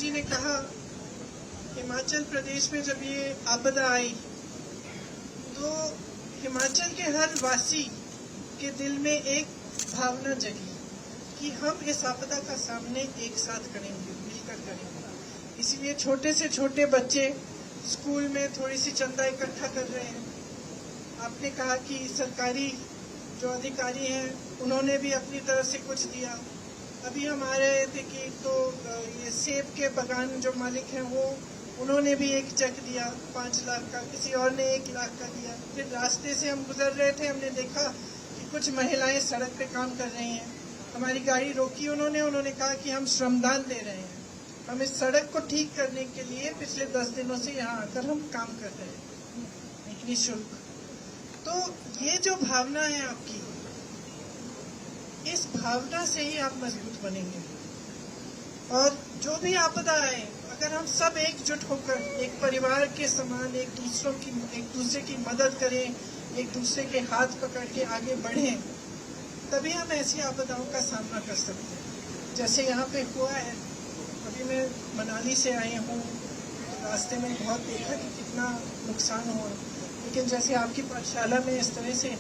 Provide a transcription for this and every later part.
जी ने कहा, हिमाचल प्रदेश में जब ये आपदा आई तो हिमाचल के हर वासी के दिल में एक भावना जगी कि हम इस आपदा का सामने एक साथ करेंगे, मिलकर करेंगे। इसीलिए छोटे से छोटे बच्चे स्कूल में थोड़ी सी चंदा इकट्ठा कर रहे हैं। आपने कहा कि सरकारी जो अधिकारी हैं उन्होंने भी अपनी तरफ से कुछ दिया। अभी हम आ रहे थे कि तो ये सेब के बागान जो मालिक हैं वो उन्होंने भी एक चेक दिया 5 लाख का, किसी और ने 1 लाख का दिया। फिर रास्ते से हम गुजर रहे थे, हमने देखा कि कुछ महिलाएं सड़क पे काम कर रही हैं। हमारी गाड़ी रोकी उन्होंने कहा कि हम श्रमदान दे रहे हैं, हम इस सड़क को ठीक करने के लिए पिछले 10 दिनों से यहाँ आकर हम काम कर रहे हैं निःशुल्क। तो ये जो भावना है आपकी, इस भावना से ही आप मजबूत बनेंगे। और जो भी आपदा आए, अगर हम सब एकजुट होकर एक परिवार के समान एक दूसरे की मदद करें, एक दूसरे के हाथ पकड़ के आगे बढ़ें, तभी हम ऐसी आपदाओं का सामना कर सकते हैं। जैसे यहाँ पे हुआ है, अभी मैं मनाली से आई हूँ, रास्ते में बहुत देखा कि कितना नुकसान हुआ। लेकिन जैसे आपकी पाठशाला में इस तरह से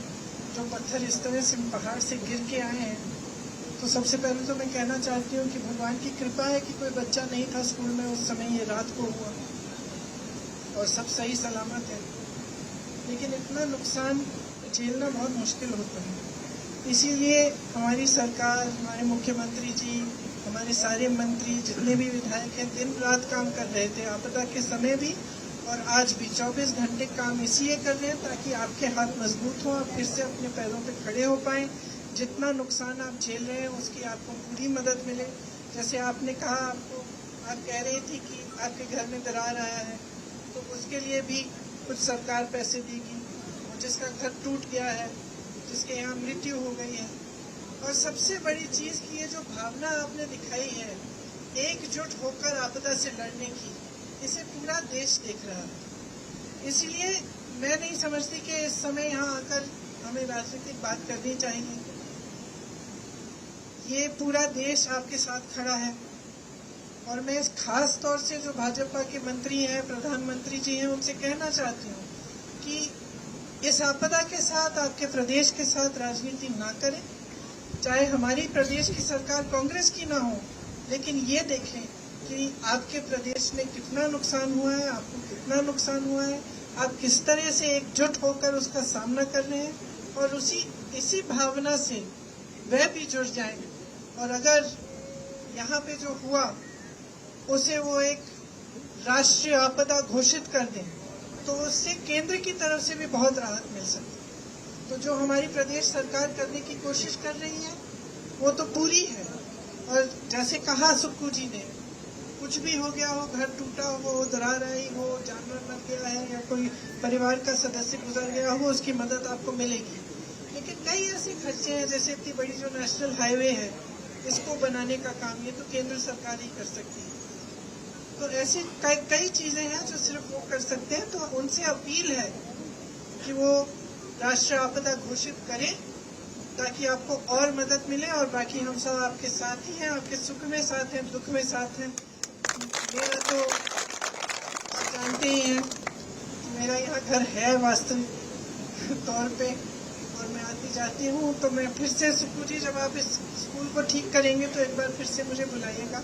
जो पत्थर इस तरह से पहाड़ से गिर के आए हैं, तो सबसे पहले तो मैं कहना चाहती हूँ कि भगवान की कृपा है कि कोई बच्चा नहीं था स्कूल में उस समय, ये रात को हुआ और सब सही सलामत है। लेकिन इतना नुकसान झेलना बहुत मुश्किल होता है। इसीलिए हमारी सरकार, हमारे मुख्यमंत्री जी, हमारे सारे मंत्री, जितने भी विधायक हैं, दिन रात काम कर रहे थे। आपदा के समय भी और आज भी 24 घंटे काम इसलिए कर रहे हैं ताकि आपके हाथ मजबूत हो, आप फिर से अपने पैरों पे खड़े हो पाएं। जितना नुकसान आप झेल रहे हैं उसकी आपको पूरी मदद मिले। जैसे आपने कहा, आप कह रही थी कि आपके घर में दरार आया है, तो उसके लिए भी कुछ सरकार पैसे देगी। और जिसका घर टूट गया है, जिसके यहाँ मृत्यु हो गई है। और सबसे बड़ी चीज़ की ये जो भावना आपने दिखाई है एकजुट होकर आपदा से लड़ने की, इसे पूरा देश देख रहा है। इसलिए मैं नहीं समझती कि इस समय यहाँ आकर हमें राजनीतिक बात करनी चाहिए। ये पूरा देश आपके साथ खड़ा है। और मैं इस खास तौर से जो भाजपा के मंत्री हैं, प्रधानमंत्री जी हैं, उनसे कहना चाहती हूँ कि इस आपदा के साथ, आपके प्रदेश के साथ राजनीति ना करें। चाहे हमारी प्रदेश की सरकार कांग्रेस की ना हो, लेकिन ये देखें कि आपके प्रदेश में कितना नुकसान हुआ है, आपको कितना नुकसान हुआ है, आप किस तरह से एकजुट होकर उसका सामना कर रहे हैं। और इसी भावना से वह भी जुड़ जाएं। और अगर यहाँ पे जो हुआ उसे वो एक राष्ट्रीय आपदा घोषित कर दें, तो उससे केंद्र की तरफ से भी बहुत राहत मिल सकती है। तो जो हमारी प्रदेश सरकार करने की कोशिश कर रही है वो तो पूरी है। और जैसे कहा सुक्कू जी ने, कुछ भी हो गया हो, घर टूटा हो, दरार आई हो, जानवर मर गया है या कोई परिवार का सदस्य गुजर गया हो, उसकी मदद आपको मिलेगी। लेकिन कई ऐसे खर्चे हैं, जैसे इतनी बड़ी जो नेशनल हाईवे है, इसको बनाने का काम ये तो केंद्र सरकार ही कर सकती है। तो ऐसी कई चीजें हैं जो सिर्फ वो कर सकते हैं। तो उनसे अपील है कि वो राष्ट्रीय आपदा घोषित करें ताकि आपको और मदद मिले। और बाकी हम सब आपके साथ ही हैं, आपके सुख में साथ हैं, दुख में साथ हैं। मेरा तो आप जानते ही हैं, मेरा यहाँ घर है वास्तविक तौर पे, और मैं आती जाती हूँ। तो मैं फिर से सुक्कू जी, जब आप इस स्कूल को ठीक करेंगे तो एक बार फिर से मुझे बुलाइएगा।